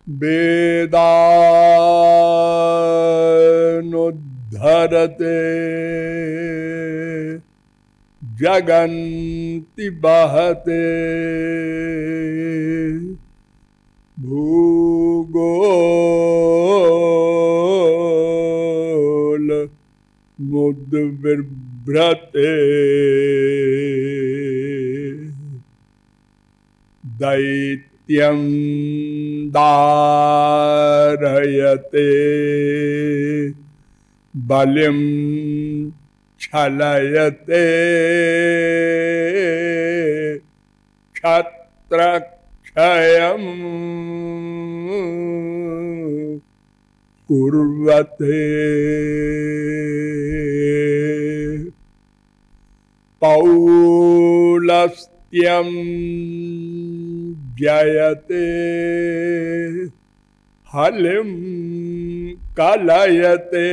वेदानुद्धरते जगन्ति बहते भूगोल मुद्विभ्रते दैत्यं दारयते बलिं छलयते क्षत्रक्षयं कुर्वते पौलस्त्यं जयते हलिं कलयते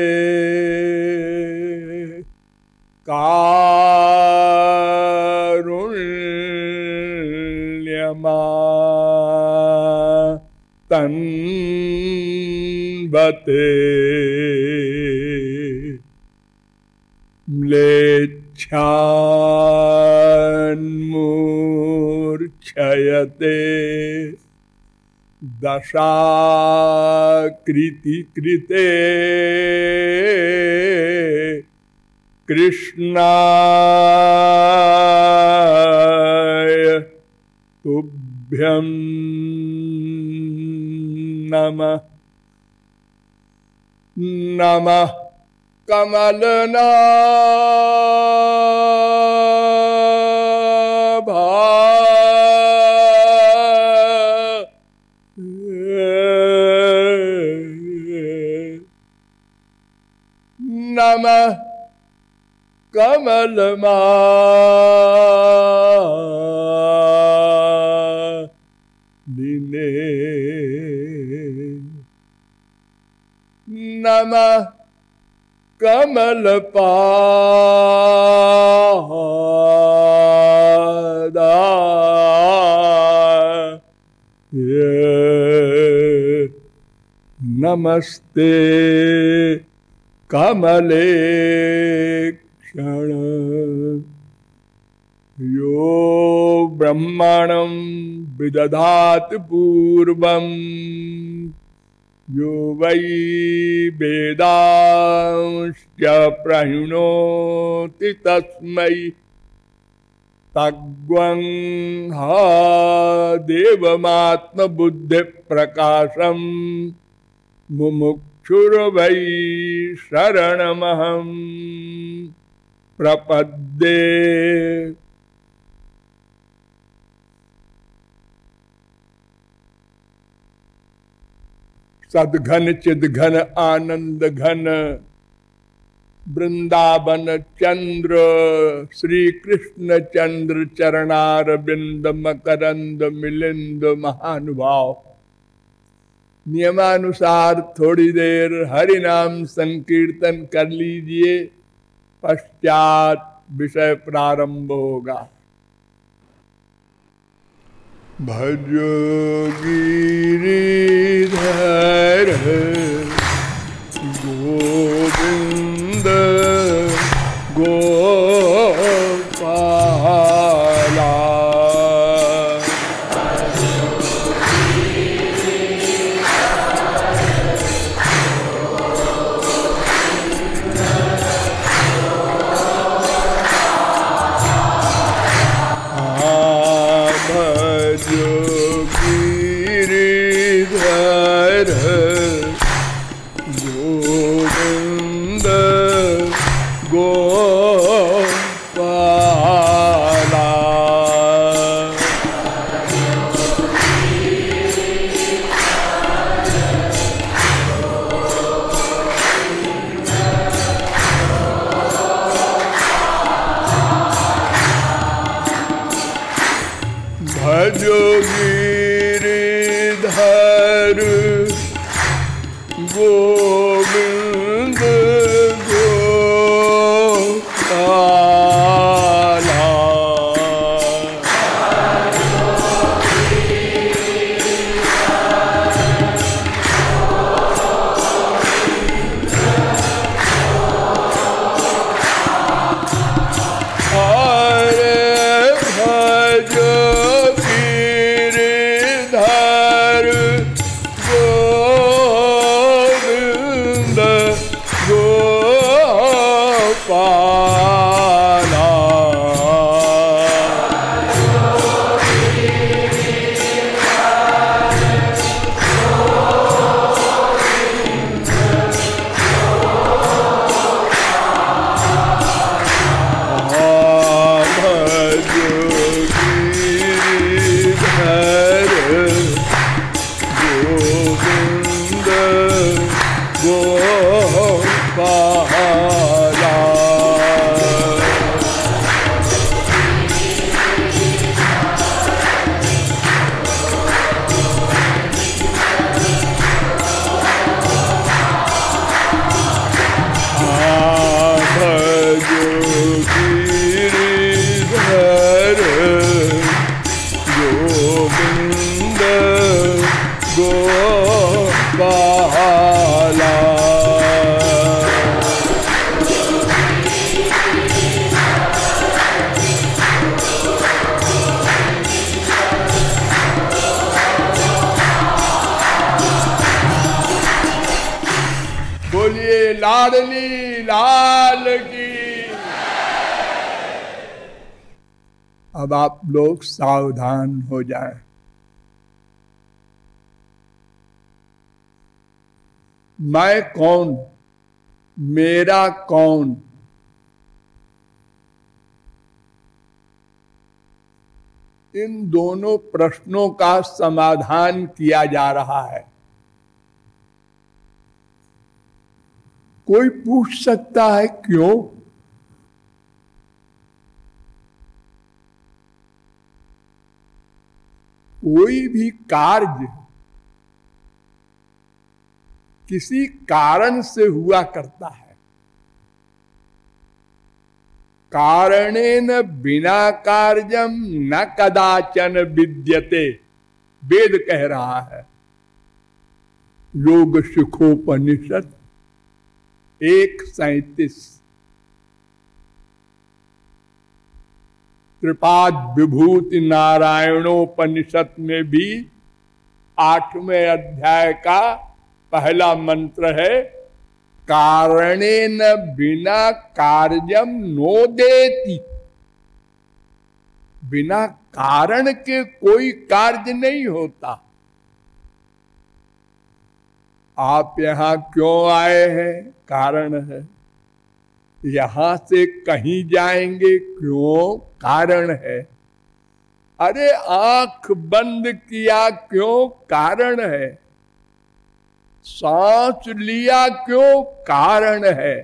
कारुण्यमातन्वते म्लेच्छान्मूर्च्छयते दशाकृति कृते कृष्णाय तुभ्यं नमः। नमः कमलनाभाय नमः कमलमालिने नमः कमलपादाय नमस्ते कमलेक्षण यो ब्रह्मणं विदधाति पूर्वं यो वै वेदांश्च प्रहिणोति तस्मै तद्वं हा देवमात्मबुद्धिप्रकाशं मुमुक्षुर्वै शरणमहं प्रपद्ये। सद्घन चिद्घन आनंद घन वृंदावन चंद्र श्री कृष्ण चंद्र चरणारविंद मकरंद मिलिंद महानुभाव। नियमानुसार थोड़ी देर हरि नाम संकीर्तन कर लीजिए, पश्चात विषय प्रारंभ होगा। भजो गिरिधर गोविंद गोपाला गोविंद गोपाला भजो गिरिधर गोविंद गोपाला लाडली लाल की। अब आप लोग सावधान हो जाएं। मैं कौन, मेरा कौन, इन दोनों प्रश्नों का समाधान किया जा रहा है। कोई पूछ सकता है क्यों? कोई भी कार्य किसी कारण से हुआ करता है। कारणेन बिना कार्यम न कदाचन विद्यते, वेद कह रहा है। योग सुखोपनिषद 1:37। त्रिपाद विभूति नारायणोपनिषद में भी 8वें अध्याय का पहला मंत्र है, कारणेन बिना कार्यम नोदेति। बिना कारण के कोई कार्य नहीं होता। आप यहां क्यों आए हैं? कारण है। यहां से कहीं जाएंगे क्यों? कारण है। अरे आंख बंद किया क्यों? कारण है। सांस लिया क्यों? कारण है।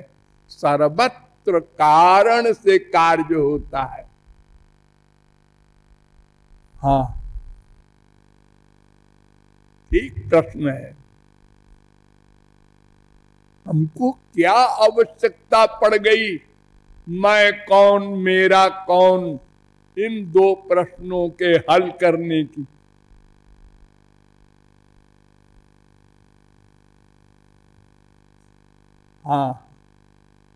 सर्वत्र कारण से कार्य होता है। हाँ, ठीक प्रश्न है। हमको क्या आवश्यकता पड़ गई मैं कौन, मेरा कौन, इन दो प्रश्नों के हल करने की? हाँ,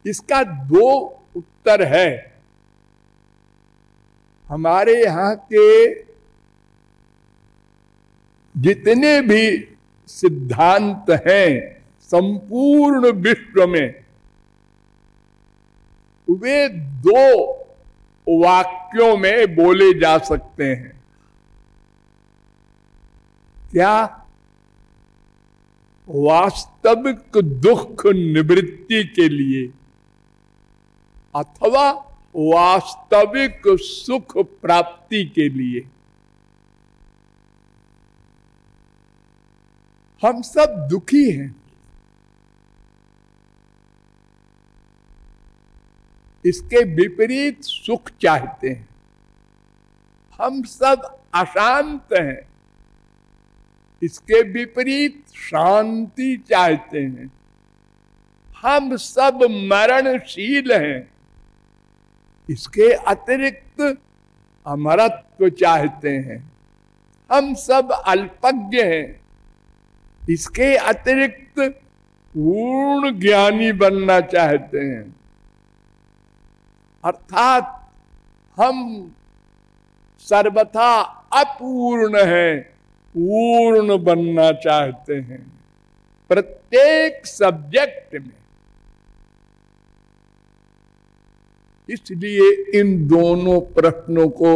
इसका दो उत्तर है। हमारे यहां के जितने भी सिद्धांत हैं संपूर्ण विश्व में, वे दो वाक्यों में बोले जा सकते हैं। क्या? वास्तविक दुख निवृत्ति के लिए अथवा वास्तविक सुख प्राप्ति के लिए। हम सब दुखी हैं। इसके विपरीत सुख चाहते हैं। हम सब अशांत हैं। इसके विपरीत शांति चाहते हैं। हम सब मरणशील हैं। इसके अतिरिक्त अमरत्व चाहते हैं। हम सब अल्पज्ञ हैं। इसके अतिरिक्त पूर्ण ज्ञानी बनना चाहते हैं। अर्थात हम सर्वथा अपूर्ण हैं, पूर्ण बनना चाहते हैं प्रत्येक सब्जेक्ट में। इसलिए इन दोनों प्रश्नों को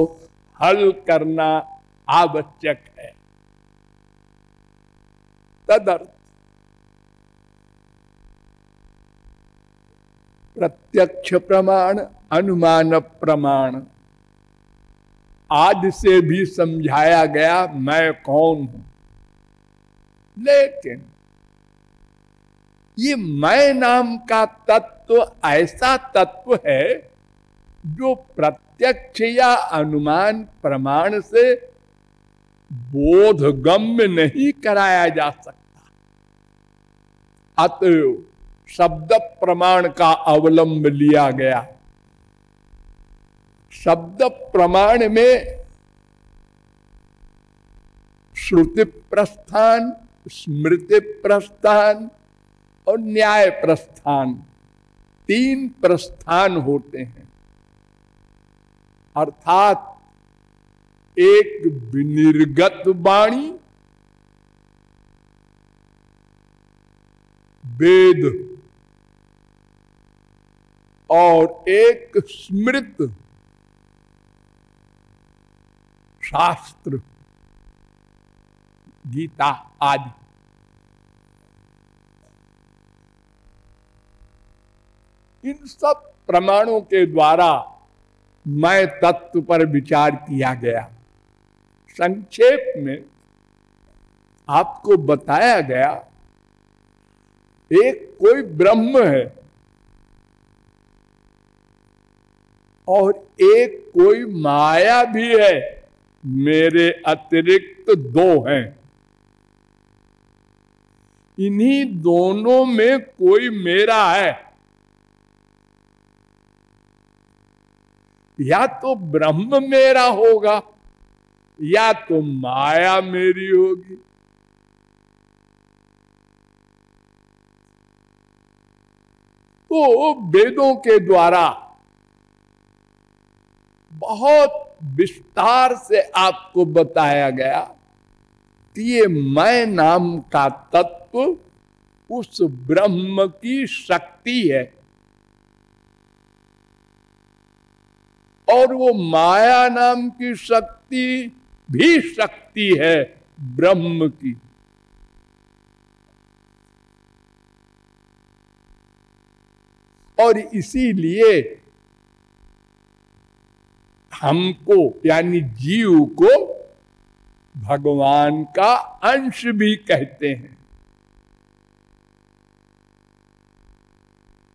हल करना आवश्यक है। तदर्थ प्रत्यक्ष प्रमाण, अनुमान प्रमाण आदि से भी समझाया गया मैं कौन हूं। लेकिन ये मैं नाम का तत्व ऐसा तत्व है जो प्रत्यक्ष या अनुमान प्रमाण से बोधगम्य नहीं कराया जा सकता। अतएव शब्द प्रमाण का अवलंब लिया गया। शब्द प्रमाण में श्रुति प्रस्थान, स्मृति प्रस्थान और न्याय प्रस्थान, 3 प्रस्थान होते हैं। अर्थात एक विनिर्गत वाणी, वेद और एक स्मृत शास्त्र, गीता आदि। इन सब प्रमाणों के द्वारा मैं तत्व पर विचार किया गया। संक्षेप में आपको बताया गया, एक कोई ब्रह्म है और एक कोई माया भी है, मेरे अतिरिक्त दो हैं। इन्हीं दोनों में कोई मेरा है। या तो ब्रह्म मेरा होगा या तो माया मेरी होगी। तो वेदों के द्वारा बहुत विस्तार से आपको बताया गया कि ये मैं नाम का तत्व उस ब्रह्म की शक्ति है और वो माया नाम की शक्ति भी शक्ति है ब्रह्म की। और इसीलिए हमको यानी जीव को भगवान का अंश भी कहते हैं।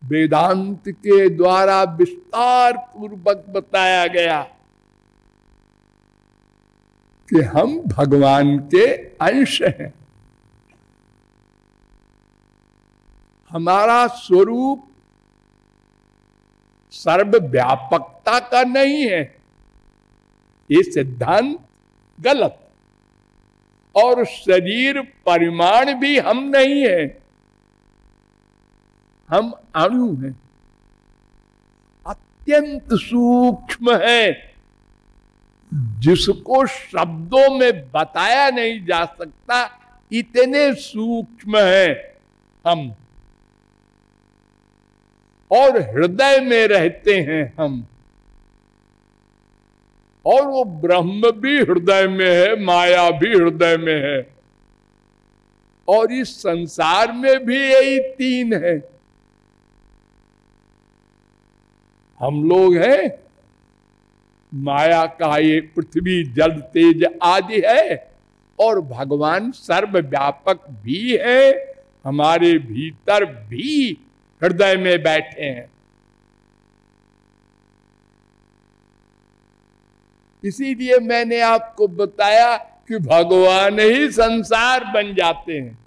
वेदांत के द्वारा विस्तार पूर्वक बताया गया कि हम भगवान के अंश हैं। हमारा स्वरूप सर्वव्यापकता का नहीं है, ये सिद्धांत गलत। और शरीर परिमाण भी हम नहीं है, हम अणु हैं, अत्यंत सूक्ष्म है, जिसको शब्दों में बताया नहीं जा सकता, इतने सूक्ष्म हैं हम। और हृदय में रहते हैं हम, और वो ब्रह्म भी हृदय में है, माया भी हृदय में है, और इस संसार में भी यही तीन है। हम लोग हैं, माया का ये पृथ्वी जल तेज आदि है, और भगवान सर्वव्यापक भी है, हमारे भीतर भी हृदय में बैठे हैं। इसीलिए मैंने आपको बताया कि भगवान ही संसार बन जाते हैं।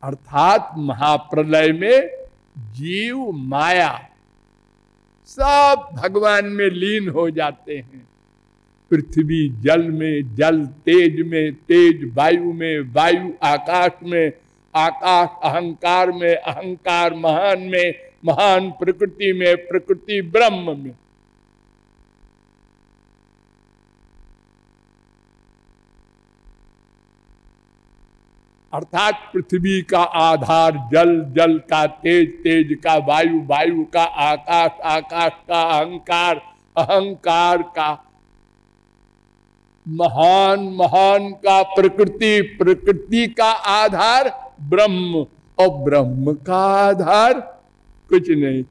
अर्थात महाप्रलय में जीव माया सब भगवान में लीन हो जाते हैं। पृथ्वी जल में, जल तेज में, तेज वायु में, वायु आकाश में, आकाश अहंकार में, अहंकार महान में, महान प्रकृति में, प्रकृति ब्रह्म में। अर्थात पृथ्वी का आधार जल, जल का तेज, तेज का वायु, वायु का आकाश, आकाश का अहंकार, अहंकार का महान, महान का प्रकृति, प्रकृति का आधार ब्रह्म, और ब्रह्म का आधार कुछ नहीं,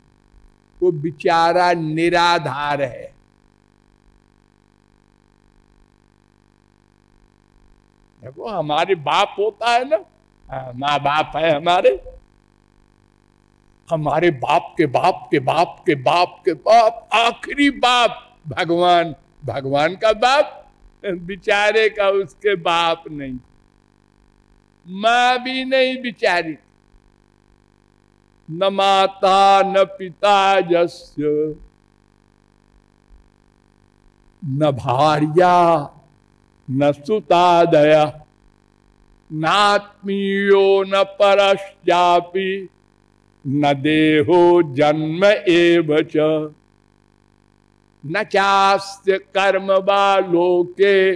वो बेचारा निराधार है। देखो हमारे बाप होता है ना, माँ बाप है हमारे, हमारे बाप के बाप के बाप के बाप के बाप, आखिरी बाप भगवान, भगवान का बाप बेचारे का उसके बाप नहीं, माँ भी नहीं बिचारी, न माता न पिता जस्य, न भार्या न सुतादया, नात्मीयो न परश्चापि, न देहो जन्म एव च, न चास्य कर्म वा लोके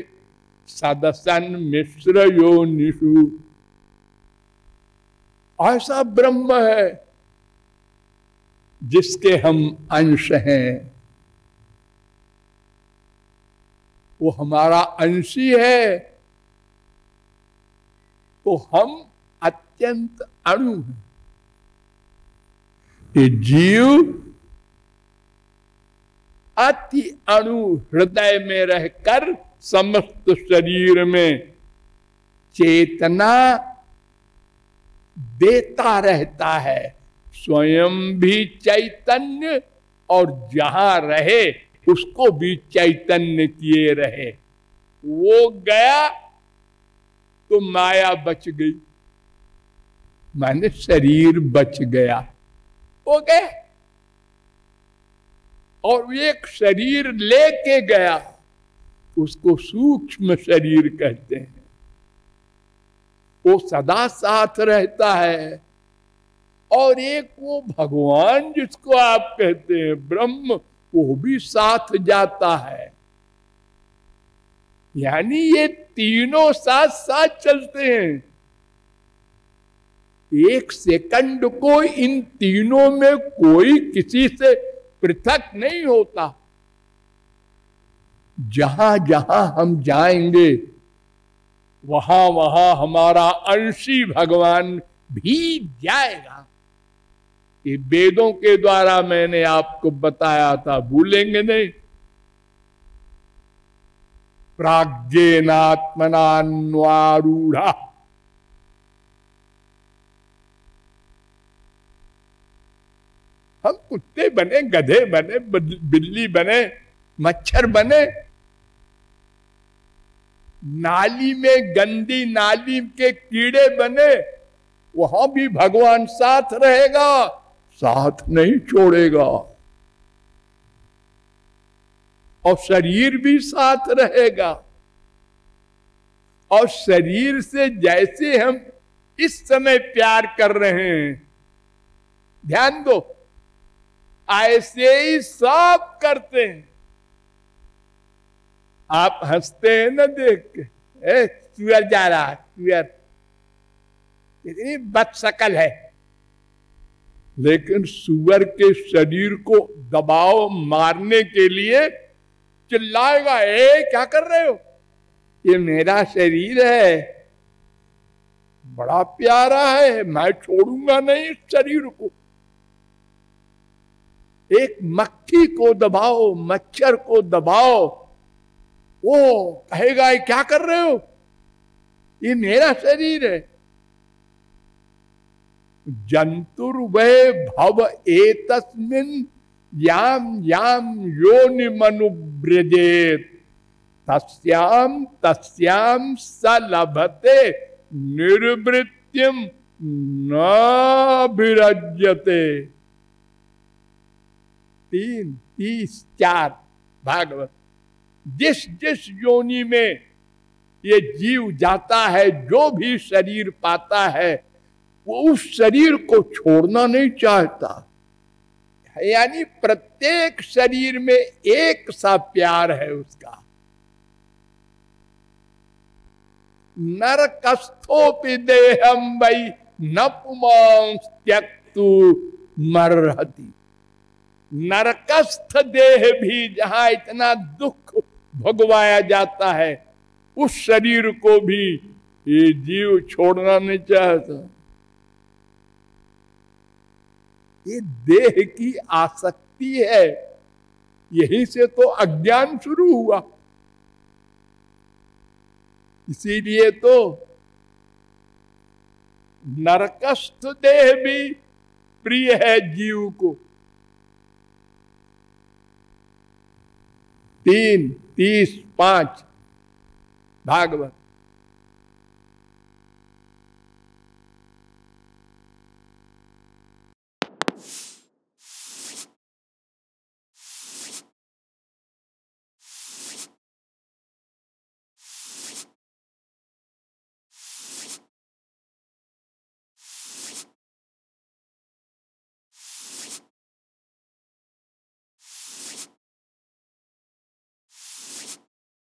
सदसन मिश्र योनिषु। ऐसा ब्रह्म है जिसके हम अंश हैं, वो हमारा अंशी है, तो हम अत्यंत अणु हैं। ये जीव अति अणु हृदय में रहकर समस्त शरीर में चेतना देता रहता है। स्वयं भी चैतन्य और जहां रहे उसको भी चैतन्य किए रहे। वो गया तो माया बच गई, माने शरीर बच गया, हो गए। और एक शरीर लेके गया, उसको सूक्ष्म शरीर कहते हैं। वो सदा साथ रहता है। और एक वो भगवान जिसको आप कहते हैं ब्रह्म, वो भी साथ जाता है। यानी ये तीनों साथ साथ चलते हैं। एक सेकंड को इन तीनों में कोई किसी से पृथक नहीं होता। जहां जहां हम जाएंगे वहां वहां हमारा अंशी भगवान भी जाएगा। ये वेदों के द्वारा मैंने आपको बताया था, भूलेंगे नहीं। प्राज्ञेनात्मनान्वारूढ़ा, हम कुत्ते बने, गधे बने, बिल्ली बने, मच्छर बने, नाली में गंदी नाली के कीड़े बने, वहां भी भगवान साथ रहेगा, साथ नहीं छोड़ेगा। और शरीर भी साथ रहेगा। और शरीर से जैसे हम इस समय प्यार कर रहे हैं, ध्यान दो, ऐसे ही सब करते हैं। आप हंसते हैं ना देख के, सुअर जा रहा है, सुअर इतनी बदशकल है, लेकिन सुअर के शरीर को दबाव मारने के लिए चिल्लाएगा, क्या कर रहे हो, ये मेरा शरीर है, बड़ा प्यारा है, मैं छोड़ूंगा नहीं इस शरीर को। एक मक्खी को दबाओ, मच्छर को दबाओ, वो कहेगा ये क्या कर रहे हो, ये मेरा शरीर है। जंतुर्वै भव एतस्मिन् याम याम योनिमनुव्रजेत तस्याम तस्याम स लभते निर्वृत्तिम न विरज्यते। 3:34 भागवत। जिस जिस योनि में ये जीव जाता है, जो भी शरीर पाता है, वो उस शरीर को छोड़ना नहीं चाहता। यानी प्रत्येक शरीर में एक सा प्यार है उसका। नरकस्थोपि देहम वै न पुमांस त्यक्तु मरहति। नरकस्थ देह भी, जहां इतना दुख भोगवाया जाता है, उस शरीर को भी ये जीव छोड़ना नहीं चाहता। ये देह की आसक्ति है, यहीं से तो अज्ञान शुरू हुआ। इसीलिए तो नरकस्थ देह भी प्रिय है जीव को। 3:35 भागवत।